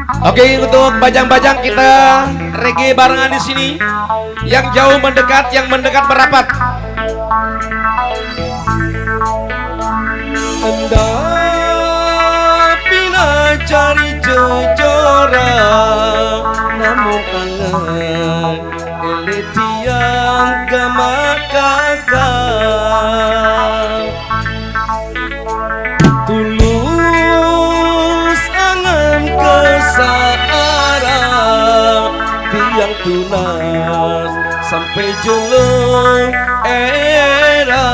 Oke, untuk bajang-bajang kita reggae barengan di sini. Yang jauh mendekat, yang mendekat merapat. Anda pina cari jojora, namun kangen eletiang gama kakak. Tulus angan kesaara, tiang tunas sampai jolong era.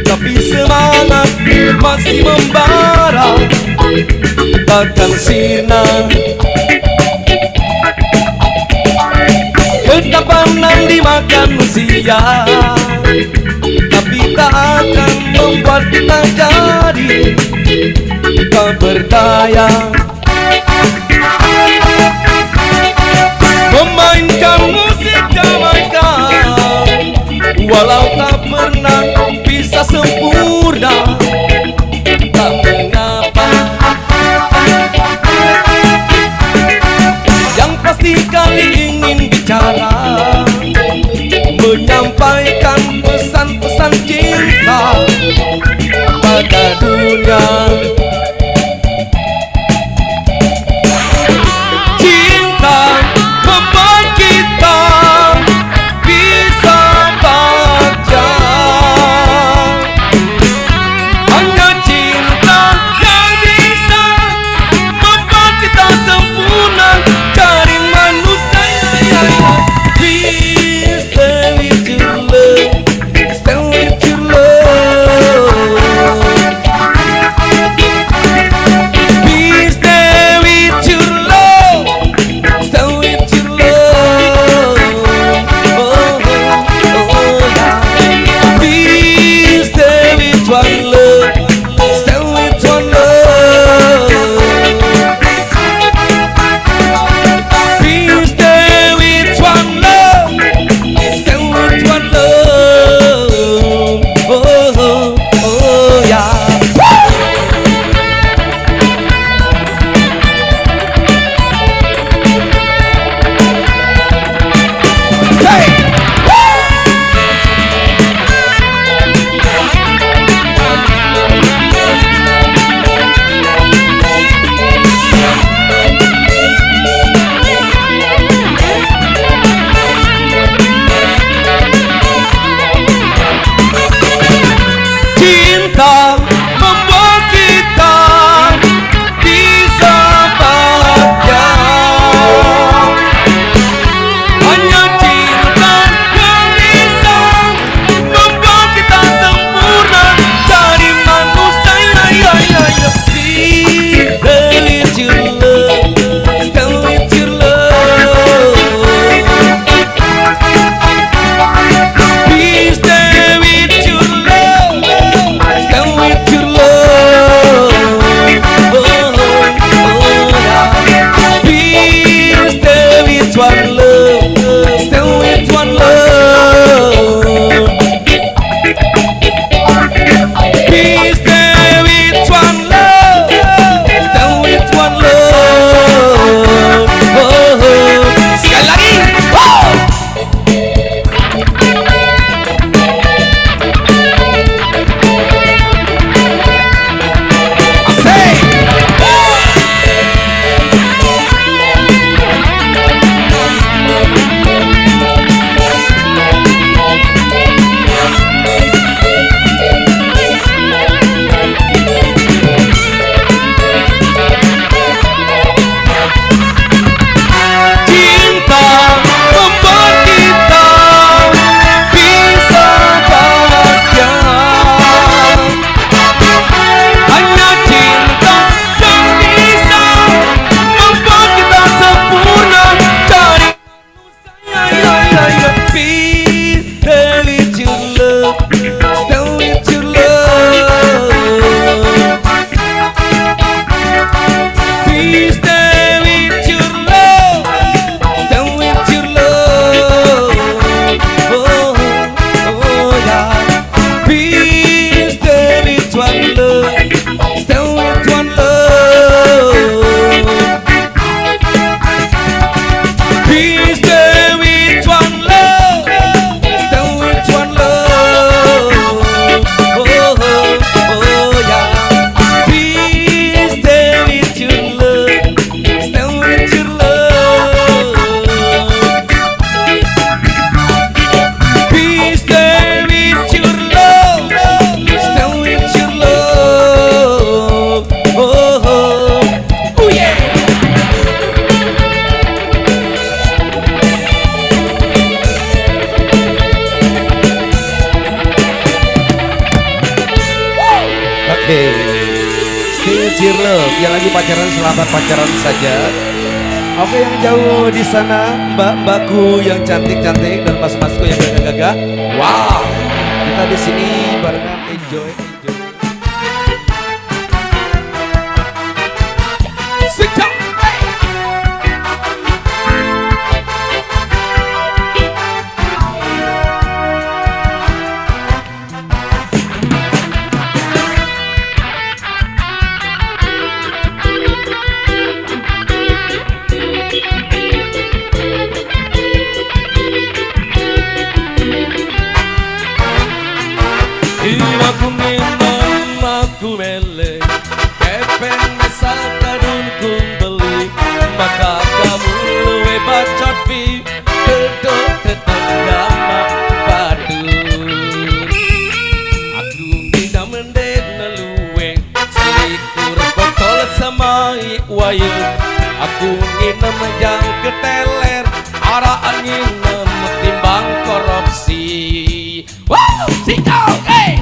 Tapi semangat masih membara, takkan sirna. Ketampanan dimakan usia, tapi tak akan membuat kita jadi tak berdaya. Memainkan musik Jamaikan, walau tak pernah bisa sempurna, tak mengapa. Yang pasti kali ingin bicara, menyampaikan pesan-pesan cinta pada dunia. Cinta membuat kita bisa bahagia. Hanya cinta yang bisa membuat kita sempurna dari manusia. Please stay with your love, stay with your love. Please stay with your love, stay with your love. Oh, yeah. Please stay with one love, stay with one love. Please stay with one love, stay with one love. Oh, yeah. Hey! Cinta membuat kita bisa bahagia. Hanya cinta sahabat pacaran saja. Oke, yang jauh di sana, mbak-mbakku yang cantik-cantik dan mas-masku yang gagah-gagah. Wow, kita di sini barengan enjoy. Sejak aku minum, aku mele, kepeng mesal kadun kumbeli, maka kamu luwe bacot pi, dedok gama badu. Aku tidak mendena luwe, selikur botol sama wayu. Aku nginem menjang keteler, arah angin timbang korupsi. Wow, sikau, hey!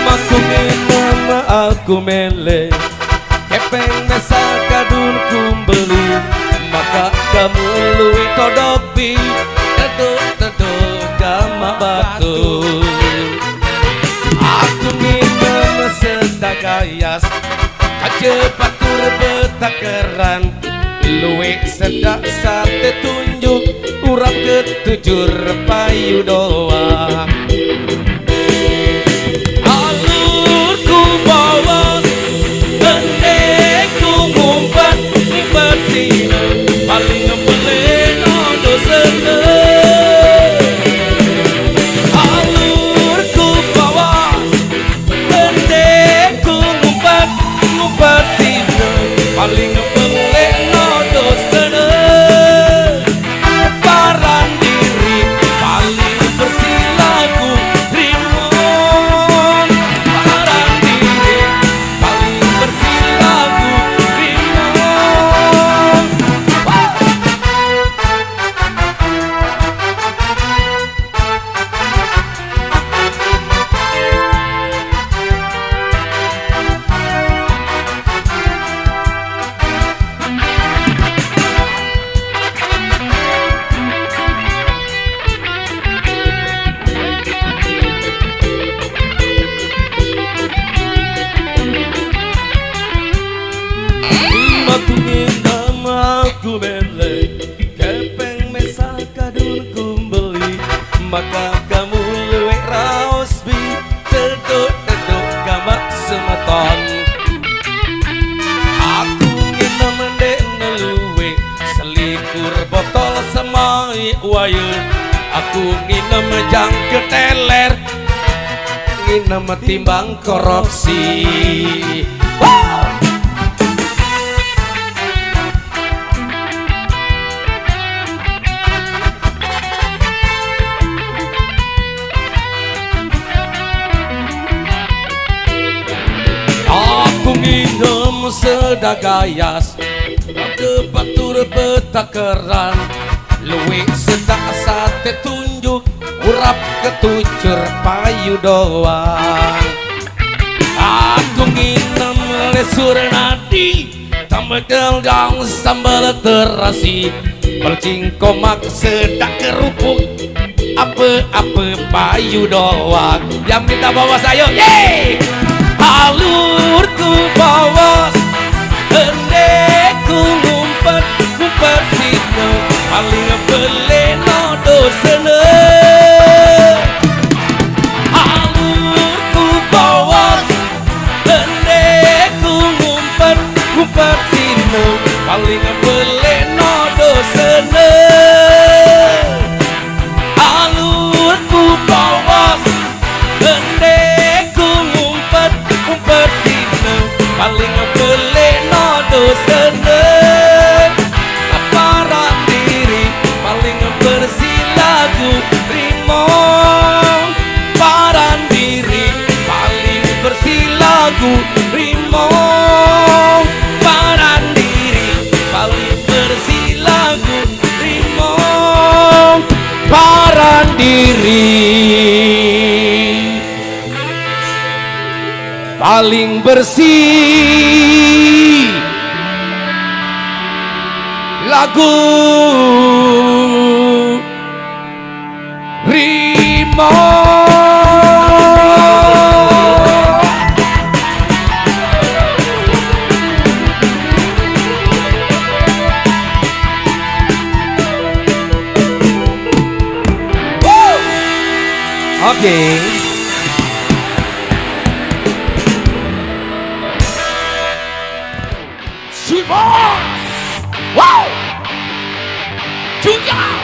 Aku minum, aku mele, kepeng mesal kadun kumbeli, maka kamu luwi todopi, teduk gama batu. Aku minum sedagayas, aja batur betakeran, luwi sedak sate tunjuk, urap ketujur payu doang. Paling ngebelek no dosana, paran diri paling bersih lagu rimon. Paran diri paling bersih lagu rimon. Aku minum, aku mele, kepeng mesal kadun kumbeli, maka kamu luwe raos bi, teduk gama semeton. Aku nginem mendena luwe, selikur botol semai wayu. Aku nginem jang keteler, nginem timbang korupsi. Aku minum sedagayas, ke batur betakeran, luwe sedak sate tunjuk, urap ketujur payu doang. Aku nginem lesur nadi, tambah dang sambal terasi, pelcing komak sedak kerupuk, apa payu doang. Yang minta bawa saya, yeay! Alurku bawas, hendeku ngumpet sino, paling beleno dosana. Alurku bawas, hendeku ngumpet sino, paling beleno dosana. Alurku bawas, hendeku ngumpet sino, paling beleno dosana. Paran diri paling bersih lagu paling bersih. Lagu Rimo. Oke. Wow. Julia.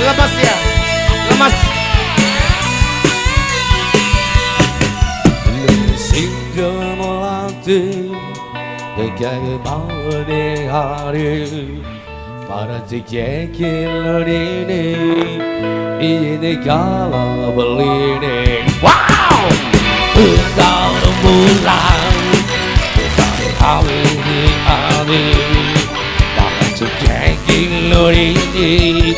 Lemas ya, lemas. Single melati, kayak pada hari, pada tiket ini kalau beli. Wow, engkau bulan, engkau ini pada tiket ini.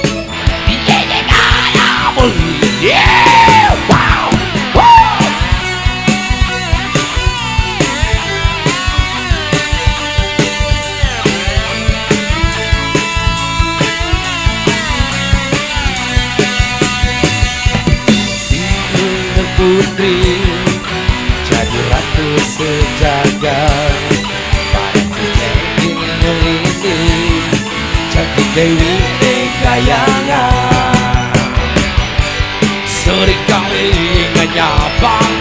Yeah! Wow! Wow! Single putri jadi ratu sejagat, pada ini jadi dewi kayangan. Seringkali menyabang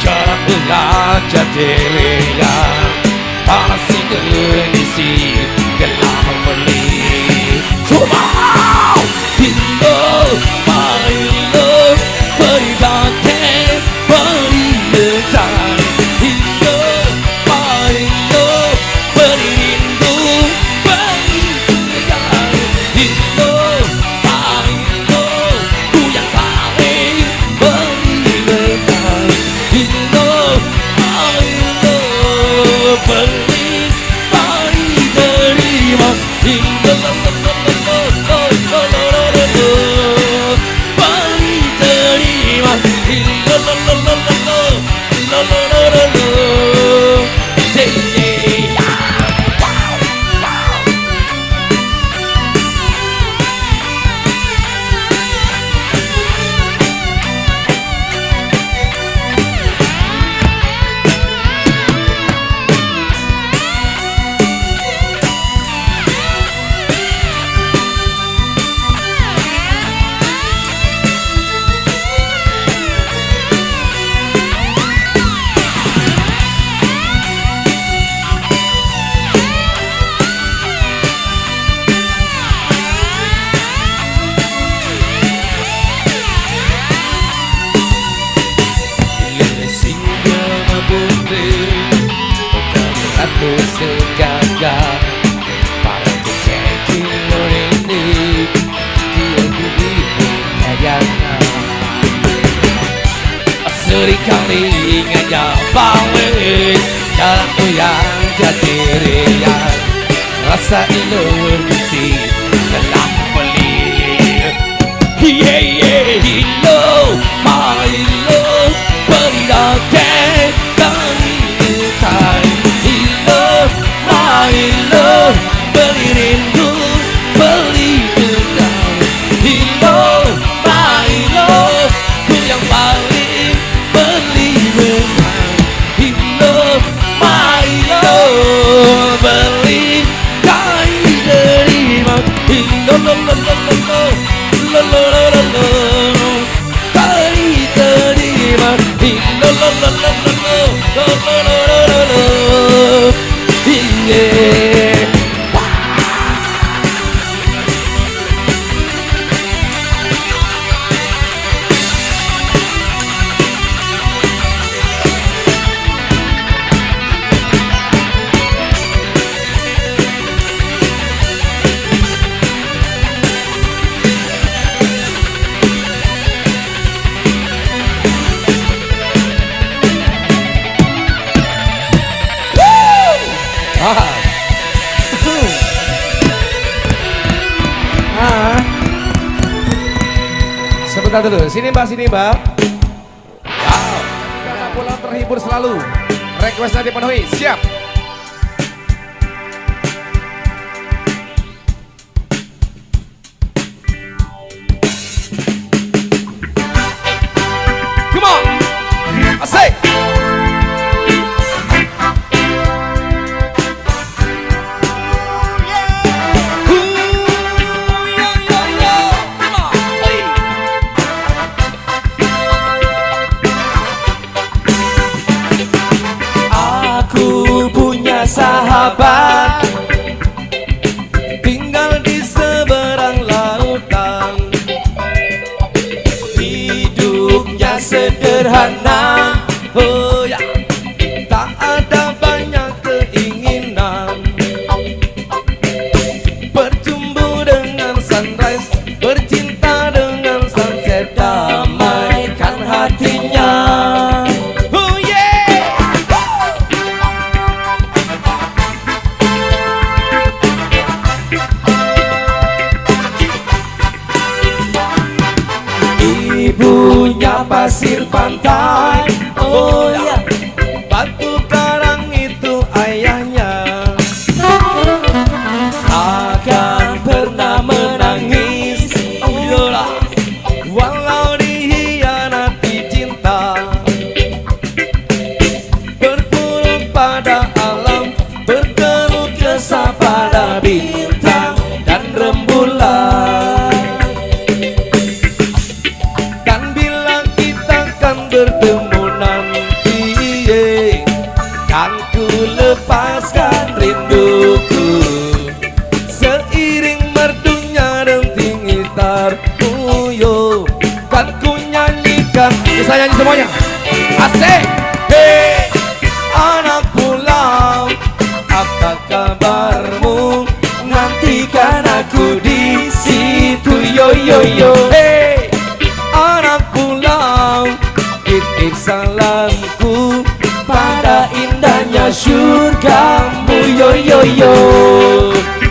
jarak belajar dirian, pasti kondisi gelap beli. Wow, Indo, my love, beribadah, beribadah. Indo, my love, berindu, beribadah. Indo, my love, ku yang sejagat, para kecil ini dia diri kayangan. Seringkali ngajak balik jalan yang jadi rian, rasa ilusi dalam pelik. Yeah, yeah, hello, my love, beribadah dari utai. My love, beli rindu, beli dendam. Hello, my love, ku yang paling beli benang. Hello, my love, beli kain terima. Hello, lo lo lo lo lo lo lo lo lo lo kain terima. Hello, lo lo lo lo lo lo lo lo lo lo. Yeah. sebentar dulu. Sini Mbak, sini Mbak. Wow, karena pulang terhibur selalu. Requestnya dipenuhi, siap. Come on, asik. Sahabat tinggal di seberang lautan, hidupnya sederhana, oh ya, tak ada banyak keinginan, bercumbu dengan sunrise, bercinta dengan sunset, damaikan hatinya. Ibunya pasir pantai, oh ya, batu karang itu ayahnya, akan pernah menangis, oh yolah, walau dikhianati cinta, berpuruk pada alam, berkeluh kesah pada bintang dan rembulan. Bertemu nanti, kan ku lepaskan rinduku, seiring merdunya denting gitar, yo, kan ku nyanyikan. Bisa nyanyi semuanya. Asik. Hei anak pulau, apa kabarmu? Nantikan aku di situ, yo yo yo. Hei anak pulau, titip salamku pada indahnya surgamu, yo yo yo.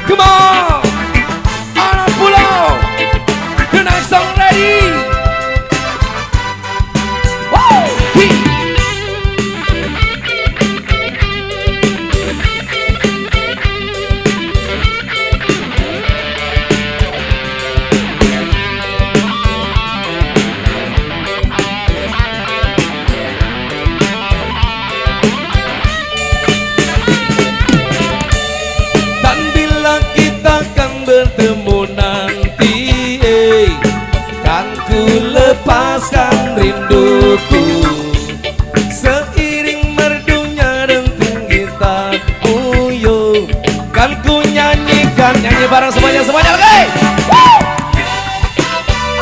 Come on, anak pulau, the next song ready. Wow, bertemu nanti, kan ku lepaskan rinduku, seiring merdunya denting gitar, yo, kan ku nyanyikan. nyanyi bareng semuanya, semuanya, oke.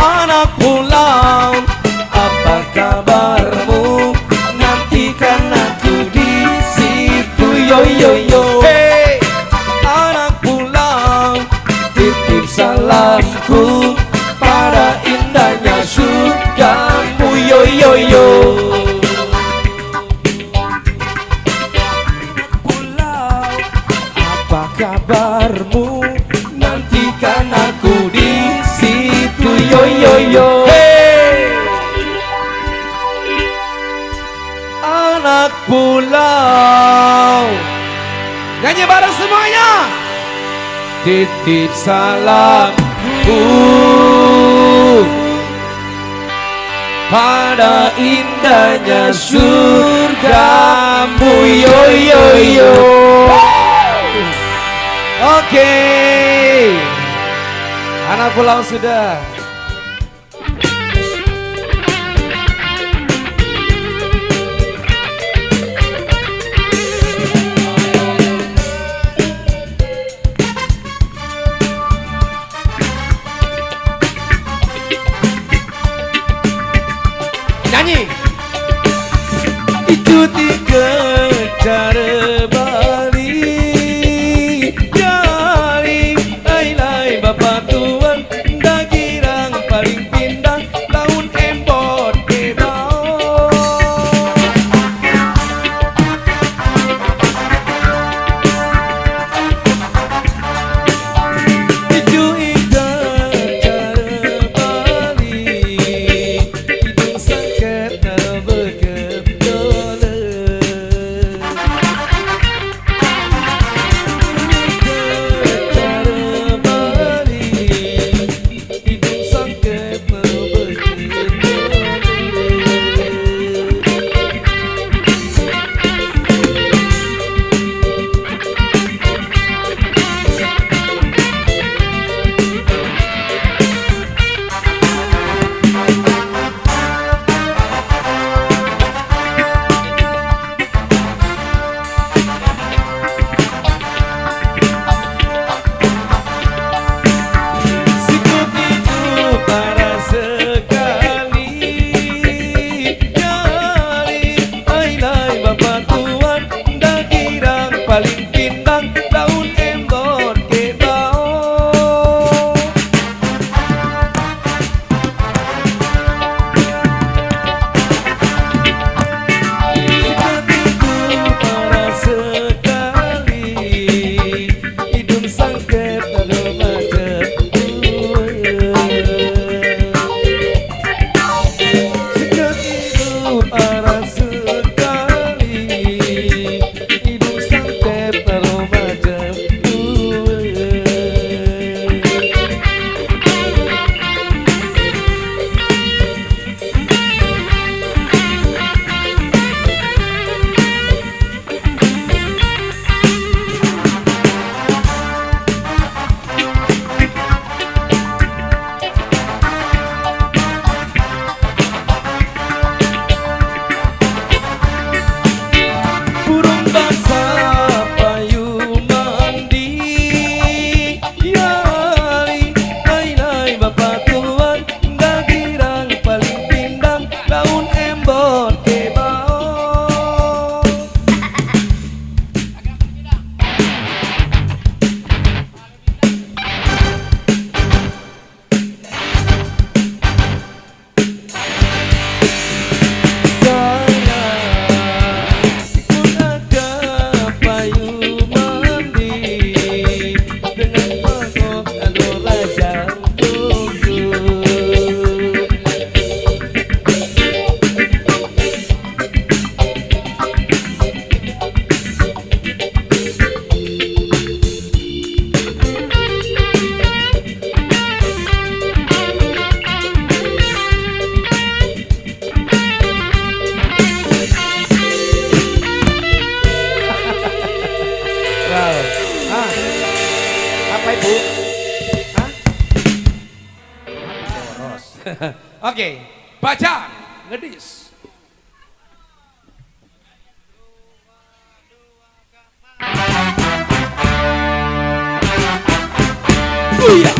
Anak pulau, apa kabarmu? Nantikan aku di situ, yo yo yo. Hey, anak pulau, titip salamku pada indahnya surgamu, yo yo yo. Pulau, apa kabarmu? Nantikan aku di situ, yo yo yo. Hey, anak pulau, Nyanyi bareng semuanya. titip salamku pada indahnya surgamu, yo yo yo. Oke, anak pulau sudah. Nyanyi. Ikuti kejar Bali, jali lai lai bapak tuan, dah kira Oke, baca ngedis. Iya.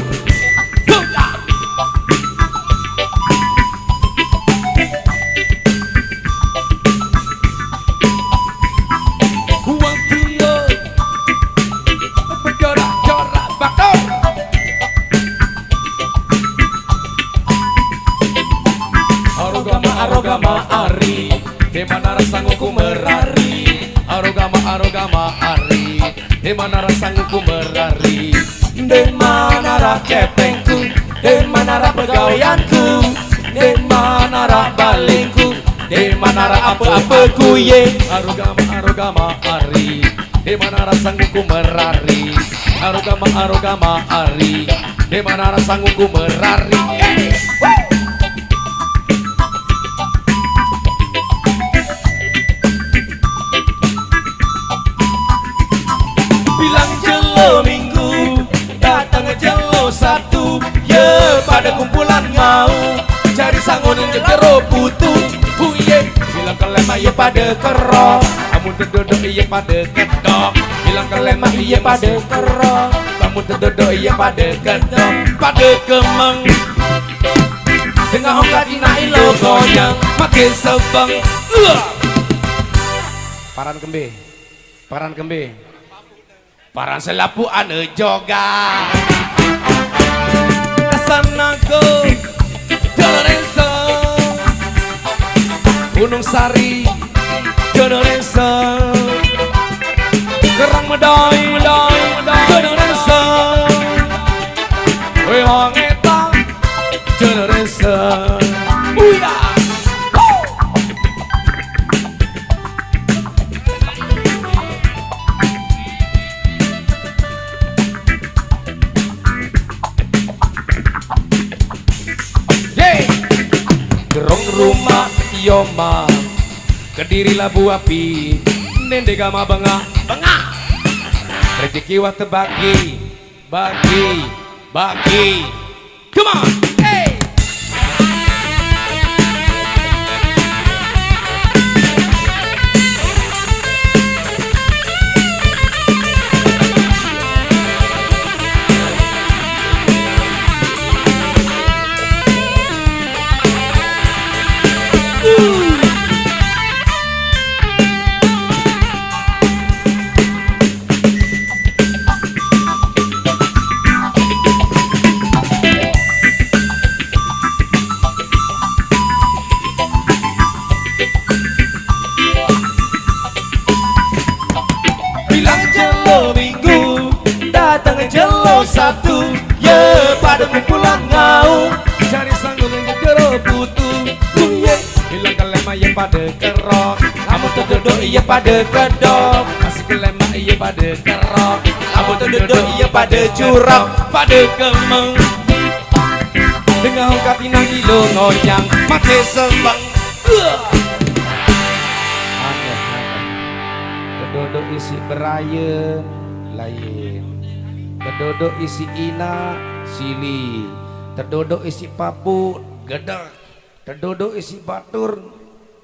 Arogama ari, di mana rasanguku merari. Arogama ari, di mana rasanguku merari. Di mana rakepengku, di mana pegawaianku, di mana balingku, di mana apa-apaku ye. Arogama ari, di mana rasanguku merari. Arogama ari, di mana rasanguku merari. Bilang jelo minggu, datang jelo Sabtu, ya pada kumpulan mau cari sangonin jero putu. Huye, bilang ke lemah ya pada kerok, kamu terdodok iya pada kedok. Bilang ke lemah iya pada kerok, kamu terdodok iya pada kedok. Pada kemeng, dengan ongkat dinai logonya, makin sebang. Paran kembe. Paran selapu ane joga Dasanago Donorenso Gunung Sari Donorenso Kerang Medai Donorenso Wewangeta Donorenso Uya. Gerong rumah Yoma Kediri Labu Api Nende Gama Bengah Rezeki wah terbagi Bagi Come on hey. Jelo Sabtu, ya pada kumpulan ngau cari sanggup yang jero putu. Bilang ke lemah ya pada kerok, kamu terdodok iya pada kedok. Masih ke lemah iya pada kerok, kamu terdodok iya pada curang. Pada kemeng, dengan ongkap inang kilo ngoyang, make sembang. Terdodok isi berayen lain. Terdodok isi ina sili, terdodok isi papu gedek, terdodok isi batur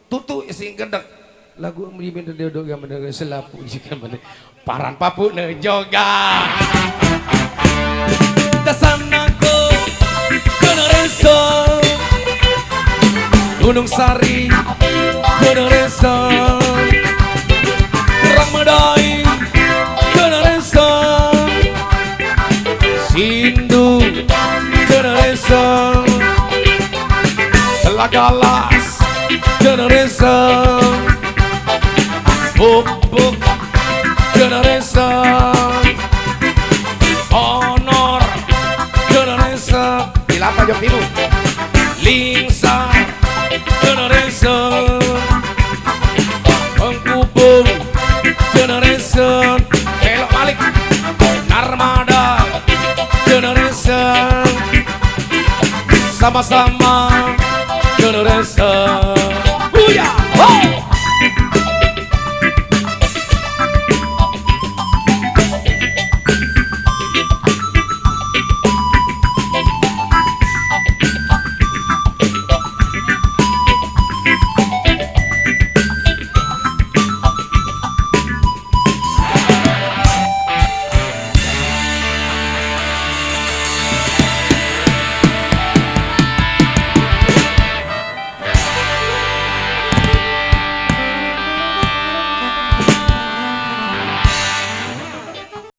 tutu isi gedek. Lagu mrimen terdodok gambar selapu juga mana paran papu ne joga. Dasanago Donorenso Gunung Sari Donorenso Kerang Medai Donorenso Sindu Donorenso Selagalas Donorenso Bubuk Donorenso Honor Donorenso Dilapa jok tiru Lingsa Donorenso Pengkubung Donorenso Belok balik Narmada Donorenso sama-sama